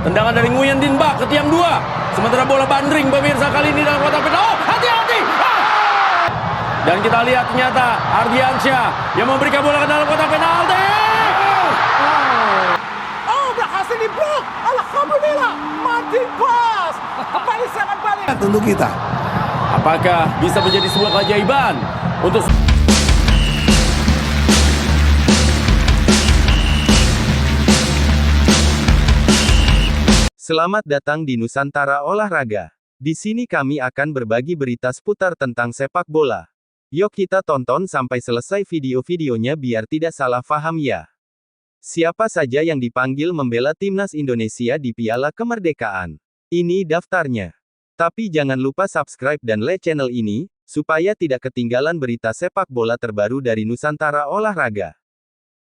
Tendangan dari Nguyen Din Bak ke tiang 2. Sementara bola bandring pemirsa kali ini dalam kotak penalti. Oh, hati-hati. Dan kita lihat ternyata Ardiansyah yang memberikan bola ke dalam kotak penalti. Oh, berhasil diblok. Alhamdulillah. Mati pas. Kembali serangan balik. Untuk kita. Apakah bisa menjadi sebuah keajaiban untuk Selamat datang di Nusantara Olahraga. Di sini kami akan berbagi berita seputar tentang sepak bola. Yuk kita tonton sampai selesai video-videonya biar tidak salah paham ya. Siapa saja yang dipanggil membela timnas Indonesia di Piala Kemerdekaan? Ini daftarnya. Tapi jangan lupa subscribe dan like channel ini, supaya tidak ketinggalan berita sepak bola terbaru dari Nusantara Olahraga.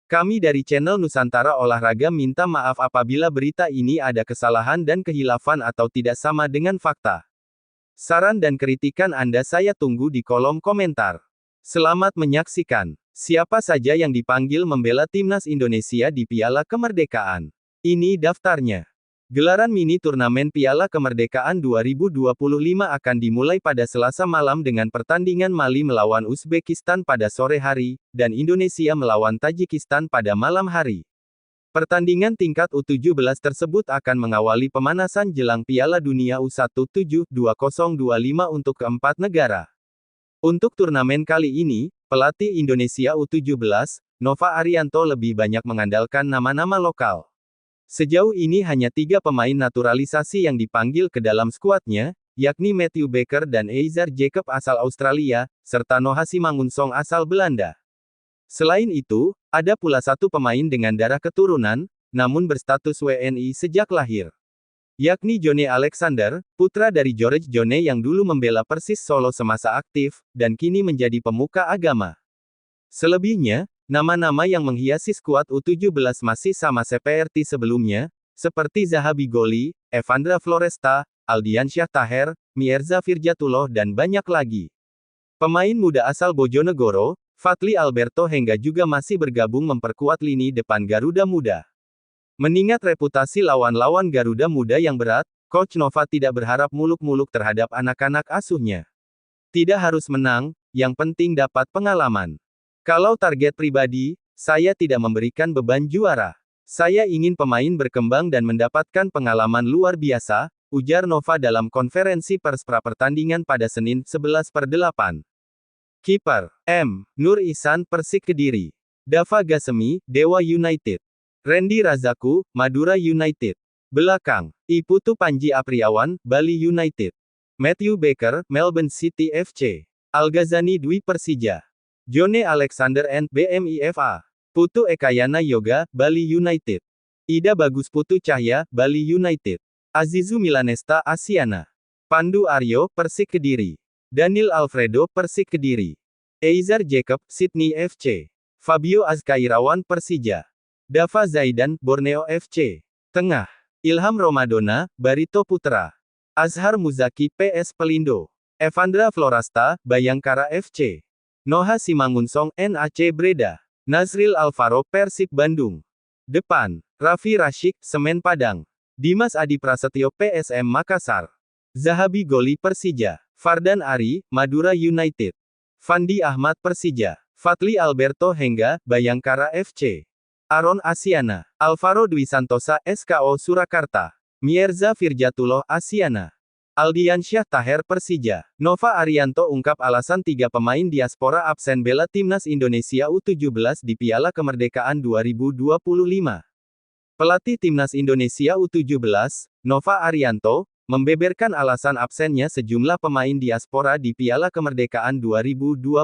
Kami dari channel Nusantara Olahraga minta maaf apabila berita ini ada kesalahan dan kehilafan atau tidak sama dengan fakta. Saran dan kritikan Anda saya tunggu di kolom komentar. Selamat menyaksikan. Siapa saja yang dipanggil membela timnas Indonesia di Piala Kemerdekaan? Ini daftarnya. Gelaran mini turnamen Piala Kemerdekaan 2025 akan dimulai pada Selasa malam dengan pertandingan Mali melawan Uzbekistan pada sore hari, dan Indonesia melawan Tajikistan pada malam hari. Pertandingan tingkat U17 tersebut akan mengawali pemanasan jelang Piala Dunia U17 2025 untuk keempat negara. Untuk turnamen kali ini, pelatih Indonesia U17, Nova Arianto lebih banyak mengandalkan nama-nama lokal. Sejauh ini hanya 3 pemain naturalisasi yang dipanggil ke dalam skuadnya, yakni Matthew Baker dan Eizer Jacob asal Australia, serta Noah Simangunsong asal Belanda. Selain itu, ada pula 1 pemain dengan darah keturunan, namun berstatus WNI sejak lahir. Yakni Jone Alexander, putra dari George Jone yang dulu membela Persis Solo semasa aktif, dan kini menjadi pemuka agama. Selebihnya, nama-nama yang menghiasi skuad U17 masih sama seperti sebelumnya, seperti Zahabi Goli, Evandra Floresta, Aldiansyah Taher, Mierza Firjatullah dan banyak lagi. Pemain muda asal Bojonegoro, Fadli Alberto Hengga juga masih bergabung memperkuat lini depan Garuda Muda. Mengingat reputasi lawan-lawan Garuda Muda yang berat, Coach Nova tidak berharap muluk-muluk terhadap anak-anak asuhnya. Tidak harus menang, yang penting dapat pengalaman. Kalau target pribadi, saya tidak memberikan beban juara. Saya ingin pemain berkembang dan mendapatkan pengalaman luar biasa, ujar Nova dalam konferensi pers pra-pertandingan pada Senin 11/8. Kiper M. Nur Ihsan Persik Kediri. Dava Gasemi, Dewa United. Randy Razaku, Madura United. Belakang, Iputu Panji Apriawan, Bali United. Matthew Baker, Melbourne City FC. Al-Ghazani Dwi Persija. Jone Alexander and BMIFA. Putu Ekayana Yoga, Bali United. Ida Bagus Putu Cahya, Bali United. Azizu Milanesta Asiana. Pandu Aryo, Persik Kediri. Daniel Alfredo, Persik Kediri. Eizer Jacob, Sydney FC. Fabio Azkairawan, Persija. Dava Zaidan, Borneo FC. Tengah, Ilham Romadona, Barito Putra. Azhar Muzaki, PS Pelindo. Evandra Florasta, Bayangkara FC. Noah Simangunsong, NAC Breda. Nazril Alvaro, Persib Bandung. Depan, Raffi Rashik, Semen Padang. Dimas Adi Prasetyo, PSM Makassar. Zahabi Goli Persija. Fardan Ari, Madura United. Fandi Ahmad Persija. Fadli Alberto Hengga, Bayangkara FC. Aron Asiana. Alvaro Dwi Santosa, SKO Surakarta. Mierza Firjatullah Asiana. Aldiansyah Taher Persija. Nova Arianto ungkap alasan 3 pemain diaspora absen bela timnas Indonesia U17 di Piala Kemerdekaan 2025. Pelatih timnas Indonesia U17, Nova Arianto, membeberkan alasan absennya sejumlah pemain diaspora di Piala Kemerdekaan 2025.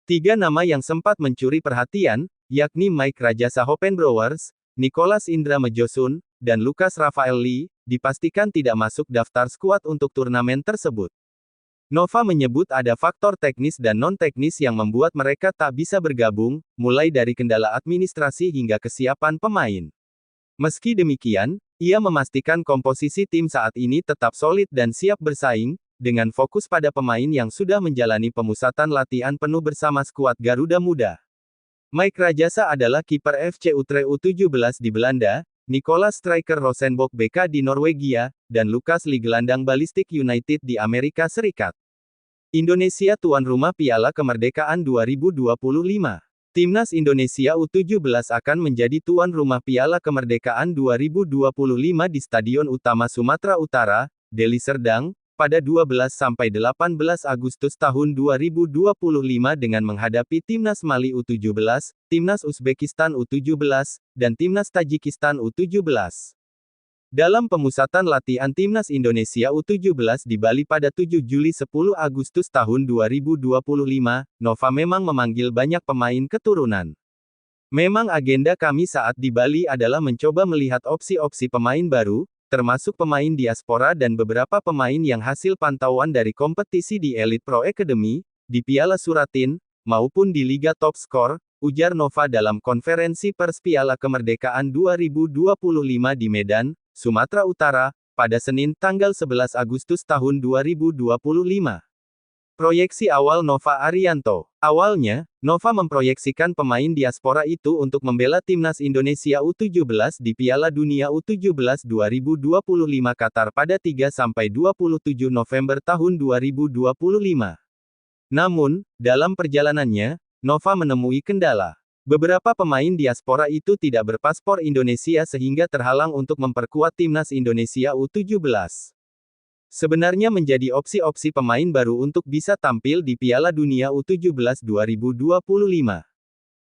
3 nama yang sempat mencuri perhatian, yakni Mike Rajasa Hopenbrowers, Nicholas Indra Mejosun, dan Lucas Rafael Lee, dipastikan tidak masuk daftar skuad untuk turnamen tersebut. Nova menyebut ada faktor teknis dan non-teknis yang membuat mereka tak bisa bergabung, mulai dari kendala administrasi hingga kesiapan pemain. Meski demikian, ia memastikan komposisi tim saat ini tetap solid dan siap bersaing, dengan fokus pada pemain yang sudah menjalani pemusatan latihan penuh bersama skuad Garuda Muda. Mike Rajasa adalah kiper FC Utrecht U17 di Belanda, Nicolas striker Rosenborg BK di Norwegia, dan Lucas Lee gelandang Ballistic United di Amerika Serikat. Indonesia tuan rumah Piala Kemerdekaan 2025. Timnas Indonesia U17 akan menjadi tuan rumah Piala Kemerdekaan 2025 di Stadion Utama Sumatera Utara, Deli Serdang, pada 12–18 Agustus tahun 2025 dengan menghadapi Timnas Mali U17, Timnas Uzbekistan U17, dan Timnas Tajikistan U17. Dalam pemusatan latihan Timnas Indonesia U17 di Bali pada 7 Juli–10 Agustus tahun 2025, Nova memang memanggil banyak pemain keturunan. Memang agenda kami saat di Bali adalah mencoba melihat opsi-opsi pemain baru, termasuk pemain diaspora dan beberapa pemain yang hasil pantauan dari kompetisi di Elite Pro Academy, di Piala Suratin, maupun di Liga Top Skor, ujar Nova dalam konferensi pers Piala Kemerdekaan 2025 di Medan, Sumatera Utara, pada Senin tanggal 11 Agustus tahun 2025. Proyeksi awal Nova Arianto. Awalnya, Nova memproyeksikan pemain diaspora itu untuk membela Timnas Indonesia U17 di Piala Dunia U17 2025 Qatar pada 3–27 November tahun 2025. Namun, dalam perjalanannya, Nova menemui kendala. Beberapa pemain diaspora itu tidak berpaspor Indonesia sehingga terhalang untuk memperkuat Timnas Indonesia U17. Sebenarnya menjadi opsi-opsi pemain baru untuk bisa tampil di Piala Dunia U17 2025.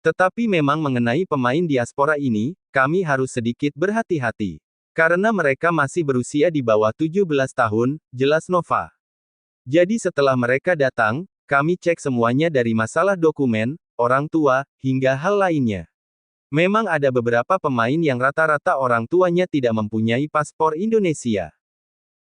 Tetapi memang mengenai pemain diaspora ini, kami harus sedikit berhati-hati. Karena mereka masih berusia di bawah 17 tahun, jelas Nova. Jadi setelah mereka datang, kami cek semuanya dari masalah dokumen, orang tua, hingga hal lainnya. Memang ada beberapa pemain yang rata-rata orang tuanya tidak mempunyai paspor Indonesia.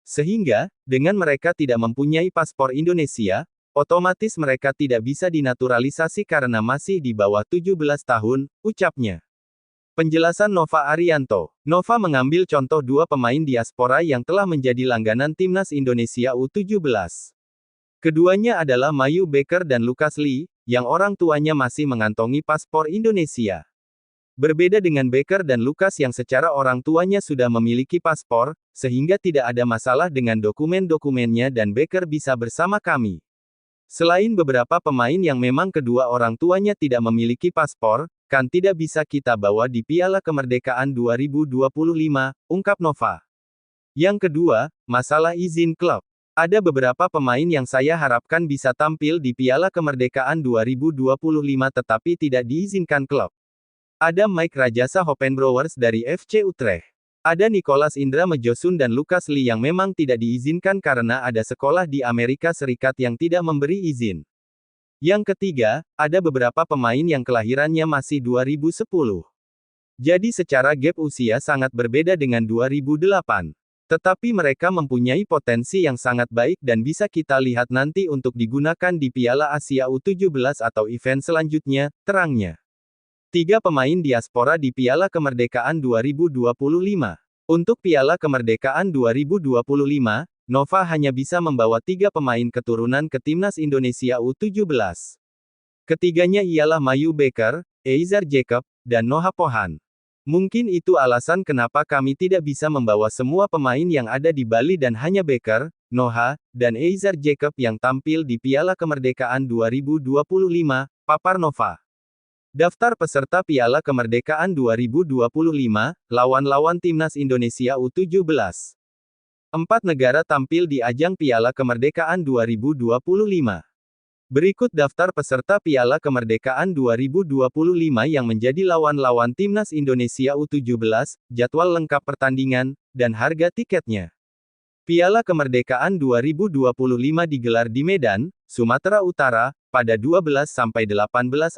Sehingga, dengan mereka tidak mempunyai paspor Indonesia, otomatis mereka tidak bisa dinaturalisasi karena masih di bawah 17 tahun, ucapnya. Penjelasan Nova Arianto. Nova mengambil contoh dua pemain diaspora yang telah menjadi langganan Timnas Indonesia U17. Keduanya adalah Mayu Becker dan Lucas Lee, yang orang tuanya masih mengantongi paspor Indonesia. Berbeda dengan Becker dan Lucas yang secara orang tuanya sudah memiliki paspor, sehingga tidak ada masalah dengan dokumen-dokumennya dan Becker bisa bersama kami. Selain beberapa pemain yang memang kedua orang tuanya tidak memiliki paspor, kan tidak bisa kita bawa di Piala Kemerdekaan 2025, ungkap Nova. Yang kedua, masalah izin klub. Ada beberapa pemain yang saya harapkan bisa tampil di Piala Kemerdekaan 2025 tetapi tidak diizinkan klub. Ada Mike Rajasa Hopenbrouwers dari FC Utrecht. Ada Nicolas Indra Mejosun dan Lucas Lee yang memang tidak diizinkan karena ada sekolah di Amerika Serikat yang tidak memberi izin. Yang ketiga, ada beberapa pemain yang kelahirannya masih 2010. Jadi secara gap usia sangat berbeda dengan 2008. Tetapi mereka mempunyai potensi yang sangat baik dan bisa kita lihat nanti untuk digunakan di Piala Asia U17 atau event selanjutnya, terangnya. 3 pemain diaspora di Piala Kemerdekaan 2025. Untuk Piala Kemerdekaan 2025, Nova hanya bisa membawa 3 pemain keturunan ke Timnas Indonesia U17. Ketiganya ialah Mayu Becker, Eizer Jacob, dan Noha Pohan. Mungkin itu alasan kenapa kami tidak bisa membawa semua pemain yang ada di Bali dan hanya Becker, Noha, dan Eizer Jacob yang tampil di Piala Kemerdekaan 2025, papar Nova. Daftar peserta Piala Kemerdekaan 2025, lawan-lawan Timnas Indonesia U17. 4 negara tampil di ajang Piala Kemerdekaan 2025. Berikut daftar peserta Piala Kemerdekaan 2025 yang menjadi lawan-lawan Timnas Indonesia U17, jadwal lengkap pertandingan, dan harga tiketnya. Piala Kemerdekaan 2025 digelar di Medan, Sumatera Utara, pada 12–18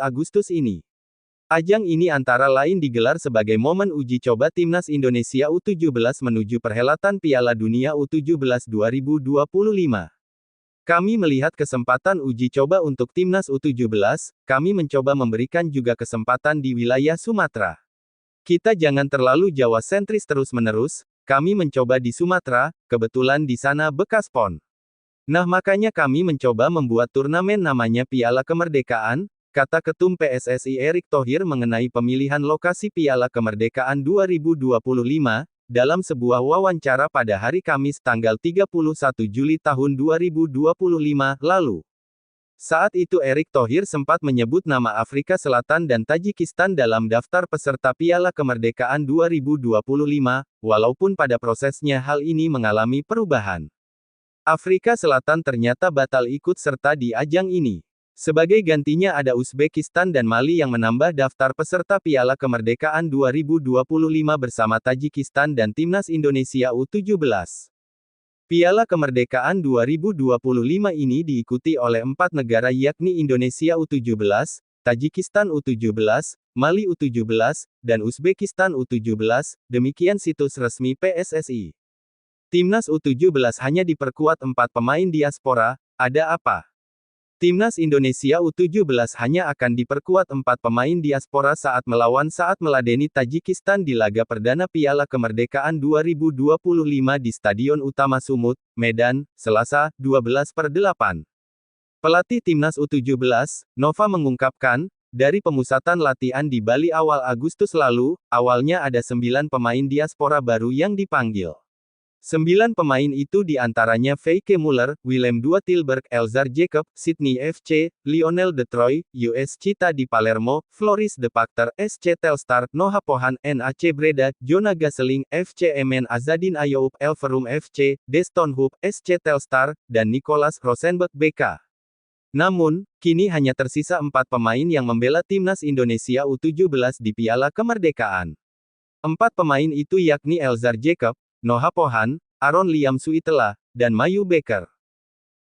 Agustus ini. Ajang ini antara lain digelar sebagai momen uji coba Timnas Indonesia U17 menuju perhelatan Piala Dunia U17 2025. Kami melihat kesempatan uji coba untuk Timnas U17, kami mencoba memberikan juga kesempatan di wilayah Sumatera. Kita jangan terlalu Jawa sentris terus-menerus, kami mencoba di Sumatera, kebetulan di sana bekas PON. Nah makanya kami mencoba membuat turnamen namanya Piala Kemerdekaan, kata Ketum PSSI Erick Thohir mengenai pemilihan lokasi Piala Kemerdekaan 2025, dalam sebuah wawancara pada hari Kamis tanggal 31 Juli tahun 2025 lalu. Saat itu Erick Thohir sempat menyebut nama Afrika Selatan dan Tajikistan dalam daftar peserta Piala Kemerdekaan 2025, walaupun pada prosesnya hal ini mengalami perubahan. Afrika Selatan ternyata batal ikut serta di ajang ini. Sebagai gantinya ada Uzbekistan dan Mali yang menambah daftar peserta Piala Kemerdekaan 2025 bersama Tajikistan dan Timnas Indonesia U17. Piala Kemerdekaan 2025 ini diikuti oleh 4 negara yakni Indonesia U17, Tajikistan U17, Mali U17, dan Uzbekistan U17, demikian situs resmi PSSI. Timnas U17 hanya diperkuat 4 pemain diaspora, ada apa? Timnas Indonesia U17 hanya akan diperkuat 4 pemain diaspora saat meladeni Tajikistan di laga perdana Piala Kemerdekaan 2025 di Stadion Utama Sumut, Medan, Selasa, 12/8. Pelatih Timnas U17, Nova mengungkapkan, dari pemusatan latihan di Bali awal Agustus lalu, awalnya ada 9 pemain diaspora baru yang dipanggil. 9 pemain itu diantaranya Feike Muller, Willem II Tilburg, Elzar Jacob, Sydney FC, Lionel de Troy, US Cita di Palermo, Floris de Pacter, SC Telstar, Noah Pohan, NAC Breda, Jona Gaseling, FC Emmen Azadin Ayoub, Elverum FC, Deston Hoop, SC Telstar, dan Nicolas Rosenberg BK. Namun, kini hanya tersisa 4 pemain yang membela Timnas Indonesia U17 di Piala Kemerdekaan. 4 pemain itu yakni Elzar Jacob, Noah Pohan, Aaron Liam Suitela, dan Mayu Becker.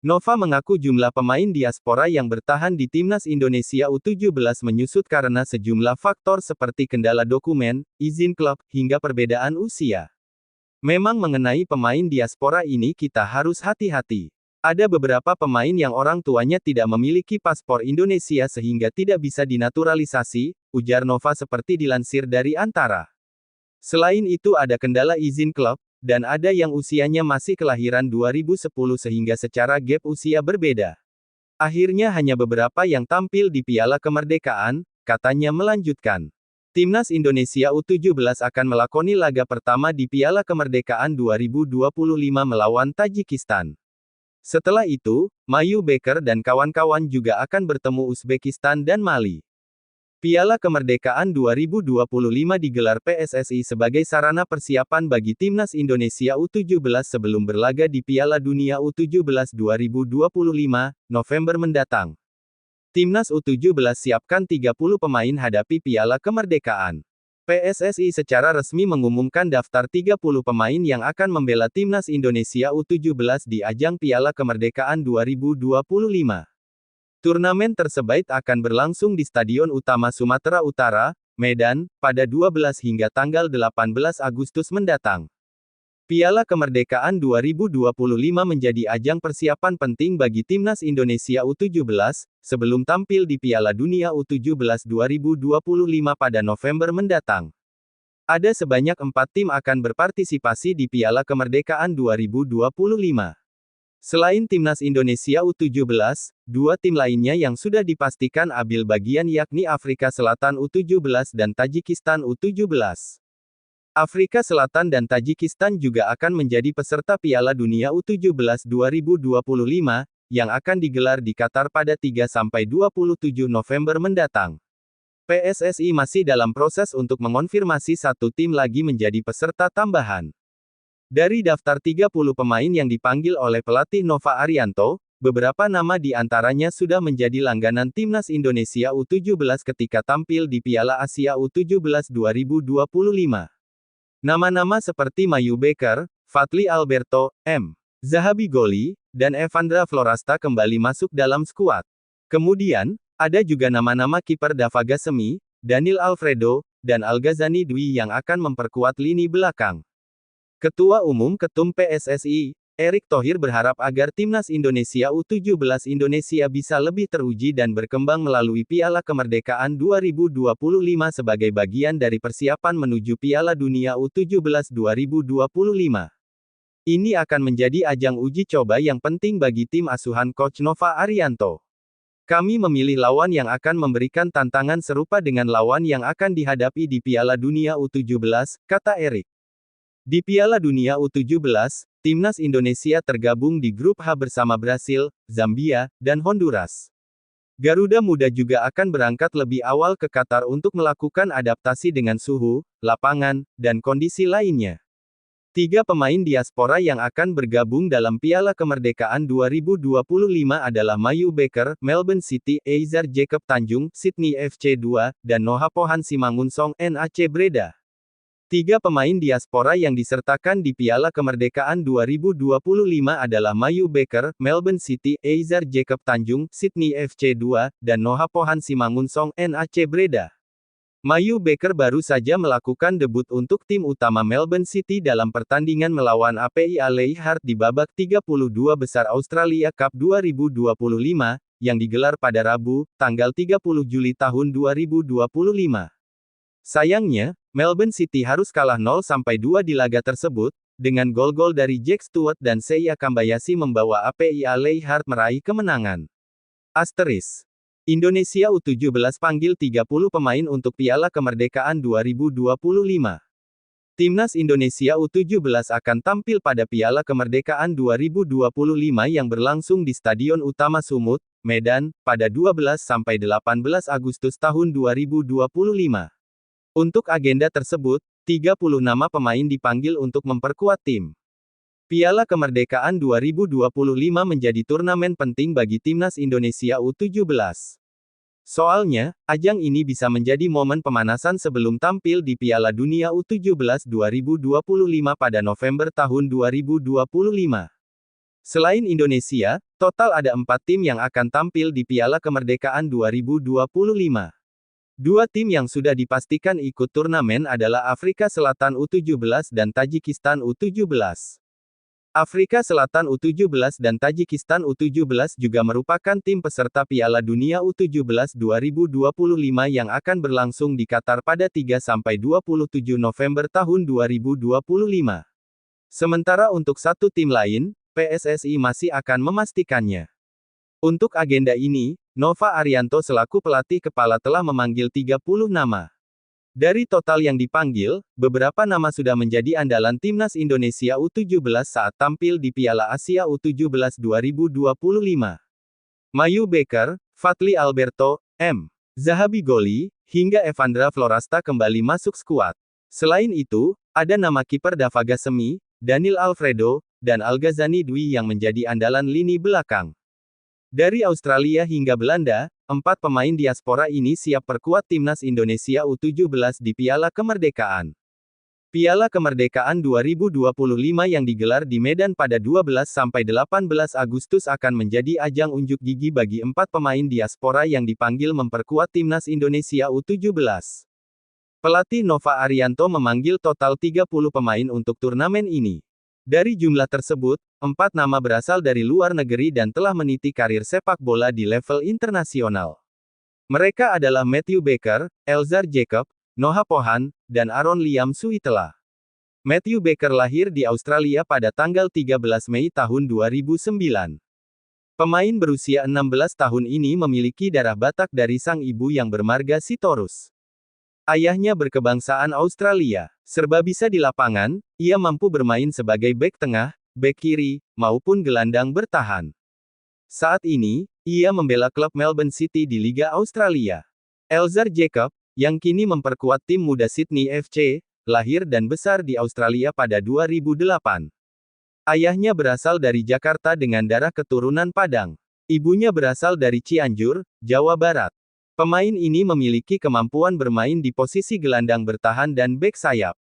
Nova mengaku jumlah pemain diaspora yang bertahan di Timnas Indonesia U17 menyusut karena sejumlah faktor seperti kendala dokumen, izin klub, hingga perbedaan usia. Memang mengenai pemain diaspora ini kita harus hati-hati. Ada beberapa pemain yang orang tuanya tidak memiliki paspor Indonesia sehingga tidak bisa dinaturalisasi, ujar Nova seperti dilansir dari Antara. Selain itu ada kendala izin klub, dan ada yang usianya masih kelahiran 2010 sehingga secara gap usia berbeda. Akhirnya hanya beberapa yang tampil di Piala Kemerdekaan, katanya melanjutkan. Timnas Indonesia U17 akan melakoni laga pertama di Piala Kemerdekaan 2025 melawan Tajikistan. Setelah itu, Mayu Becker dan kawan-kawan juga akan bertemu Uzbekistan dan Mali. Piala Kemerdekaan 2025 digelar PSSI sebagai sarana persiapan bagi Timnas Indonesia U17 sebelum berlaga di Piala Dunia U17 2025, November mendatang. Timnas U17 siapkan 30 pemain hadapi Piala Kemerdekaan. PSSI secara resmi mengumumkan daftar 30 pemain yang akan membela Timnas Indonesia U17 di ajang Piala Kemerdekaan 2025. Turnamen tersebut akan berlangsung di Stadion Utama Sumatera Utara, Medan, pada 12 hingga tanggal 18 Agustus mendatang. Piala Kemerdekaan 2025 menjadi ajang persiapan penting bagi Timnas Indonesia U17, sebelum tampil di Piala Dunia U17 2025 pada November mendatang. Ada sebanyak 4 tim akan berpartisipasi di Piala Kemerdekaan 2025. Selain Timnas Indonesia U17, 2 tim lainnya yang sudah dipastikan ambil bagian yakni Afrika Selatan U17 dan Tajikistan U17. Afrika Selatan dan Tajikistan juga akan menjadi peserta Piala Dunia U17 2025, yang akan digelar di Qatar pada 3-27 November mendatang. PSSI masih dalam proses untuk mengonfirmasi 1 tim lagi menjadi peserta tambahan. Dari daftar 30 pemain yang dipanggil oleh pelatih Nova Arianto, beberapa nama di antaranya sudah menjadi langganan Timnas Indonesia U17 ketika tampil di Piala Asia U17 2025. Nama-nama seperti Mayu Becker, Fadly Alberto, M. Zahabi Goli, dan Evandra Florasta kembali masuk dalam skuad. Kemudian, ada juga nama-nama kiper Dava Gasemi, Daniel Alfredo, dan Al-Ghazani Dwi yang akan memperkuat lini belakang. Ketua Umum Ketum PSSI, Erick Thohir berharap agar Timnas Indonesia U17 Indonesia bisa lebih teruji dan berkembang melalui Piala Kemerdekaan 2025 sebagai bagian dari persiapan menuju Piala Dunia U17 2025. Ini akan menjadi ajang uji coba yang penting bagi tim asuhan Coach Nova Arianto. Kami memilih lawan yang akan memberikan tantangan serupa dengan lawan yang akan dihadapi di Piala Dunia U17, kata Erik. Di Piala Dunia U17, timnas Indonesia tergabung di grup H bersama Brasil, Zambia, dan Honduras. Garuda Muda juga akan berangkat lebih awal ke Qatar untuk melakukan adaptasi dengan suhu, lapangan, dan kondisi lainnya. 3 pemain diaspora yang akan bergabung dalam Piala Kemerdekaan 2025 adalah Mayu Beker, Melbourne City, Eizar Jacob Tanjung, Sydney FC 2, dan Noha Pohan Simangunsong, NAC Breda. 3 pemain diaspora yang disertakan di Piala Kemerdekaan 2025 adalah Mayu Beker, Melbourne City, Eizar Jacob Tanjung, Sydney FC 2, dan Noha Pohan Simangunsong, NAC Breda. Mayu Beker baru saja melakukan debut untuk tim utama Melbourne City dalam pertandingan melawan API Leeuwarden di babak 32 besar Australia Cup 2025, yang digelar pada Rabu, tanggal 30 Juli tahun 2025. Sayangnya, Melbourne City harus kalah 0-2 di laga tersebut, dengan gol-gol dari Jack Stewart dan Seiya Kambayashi membawa API Leeuwarden meraih kemenangan. Indonesia U17 panggil 30 pemain untuk Piala Kemerdekaan 2025. Timnas Indonesia U17 akan tampil pada Piala Kemerdekaan 2025 yang berlangsung di Stadion Utama Sumut, Medan, pada 12-18 Agustus tahun 2025. Untuk agenda tersebut, 30 nama pemain dipanggil untuk memperkuat tim. Piala Kemerdekaan 2025 menjadi turnamen penting bagi Timnas Indonesia U17. Soalnya, ajang ini bisa menjadi momen pemanasan sebelum tampil di Piala Dunia U17 2025 pada November tahun 2025. Selain Indonesia, total ada 4 tim yang akan tampil di Piala Kemerdekaan 2025. 2 tim yang sudah dipastikan ikut turnamen adalah Afrika Selatan U17 dan Tajikistan U17. Afrika Selatan U17 dan Tajikistan U17 juga merupakan tim peserta Piala Dunia U17 2025 yang akan berlangsung di Qatar pada 3-27 November tahun 2025. Sementara untuk satu tim lain, PSSI masih akan memastikannya. Untuk agenda ini, Nova Arianto selaku pelatih kepala telah memanggil 30 nama. Dari total yang dipanggil, beberapa nama sudah menjadi andalan Timnas Indonesia U17 saat tampil di Piala Asia U17 2025. Mayu Beker, Fadli Alberto, M. Zahabi Goli, hingga Evandra Florasta kembali masuk skuad. Selain itu, ada nama kiper Davaga Semi, Daniel Alfredo, dan Al-Ghazani Dwi yang menjadi andalan lini belakang. Dari Australia hingga Belanda, 4 pemain diaspora ini siap perkuat Timnas Indonesia U17 di Piala Kemerdekaan. Piala Kemerdekaan 2025 yang digelar di Medan pada 12-18 Agustus akan menjadi ajang unjuk gigi bagi 4 pemain diaspora yang dipanggil memperkuat Timnas Indonesia U17. Pelatih Nova Arianto memanggil total 30 pemain untuk turnamen ini. Dari jumlah tersebut, 4 nama berasal dari luar negeri dan telah meniti karir sepak bola di level internasional. Mereka adalah Matthew Baker, Elzar Jacob, Noha Pohan, dan Aaron Liam Suitela. Matthew Baker lahir di Australia pada tanggal 13 Mei tahun 2009. Pemain berusia 16 tahun ini memiliki darah Batak dari sang ibu yang bermarga Sitorus. Ayahnya berkebangsaan Australia. Serba bisa di lapangan, ia mampu bermain sebagai bek tengah, bek kiri, maupun gelandang bertahan. Saat ini, ia membela klub Melbourne City di Liga Australia. Elzar Jacob, yang kini memperkuat tim muda Sydney FC, lahir dan besar di Australia pada 2008. Ayahnya berasal dari Jakarta dengan darah keturunan Padang. Ibunya berasal dari Cianjur, Jawa Barat. Pemain ini memiliki kemampuan bermain di posisi gelandang bertahan dan bek sayap.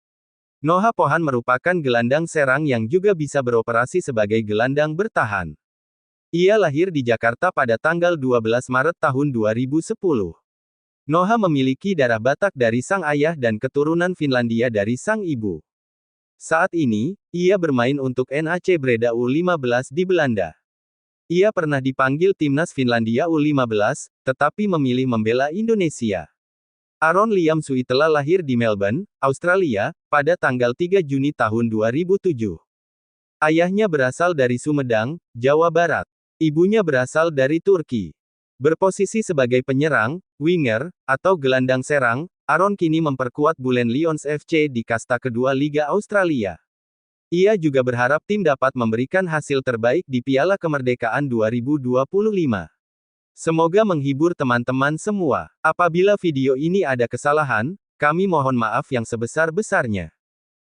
Noha Pohan merupakan gelandang serang yang juga bisa beroperasi sebagai gelandang bertahan. Ia lahir di Jakarta pada tanggal 12 Maret tahun 2010. Noha memiliki darah Batak dari sang ayah dan keturunan Finlandia dari sang ibu. Saat ini, ia bermain untuk NAC Breda U15 di Belanda. Ia pernah dipanggil Timnas Finlandia U15, tetapi memilih membela Indonesia. Aaron Liam Suitela lahir di Melbourne, Australia, pada tanggal 3 Juni tahun 2007. Ayahnya berasal dari Sumedang, Jawa Barat. Ibunya berasal dari Turki. Berposisi sebagai penyerang, winger, atau gelandang serang, Aaron kini memperkuat Bullen Lions FC di kasta kedua Liga Australia. Ia juga berharap tim dapat memberikan hasil terbaik di Piala Kemerdekaan 2025. Semoga menghibur teman-teman semua. Apabila video ini ada kesalahan, kami mohon maaf yang sebesar-besarnya.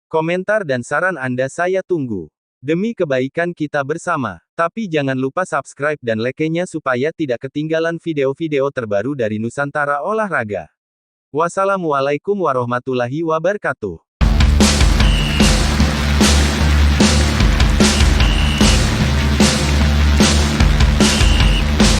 Komentar dan saran Anda saya tunggu. Demi kebaikan kita bersama. Tapi jangan lupa subscribe dan like-nya supaya tidak ketinggalan video-video terbaru dari Nusantara Olahraga. Wassalamualaikum warahmatullahi wabarakatuh.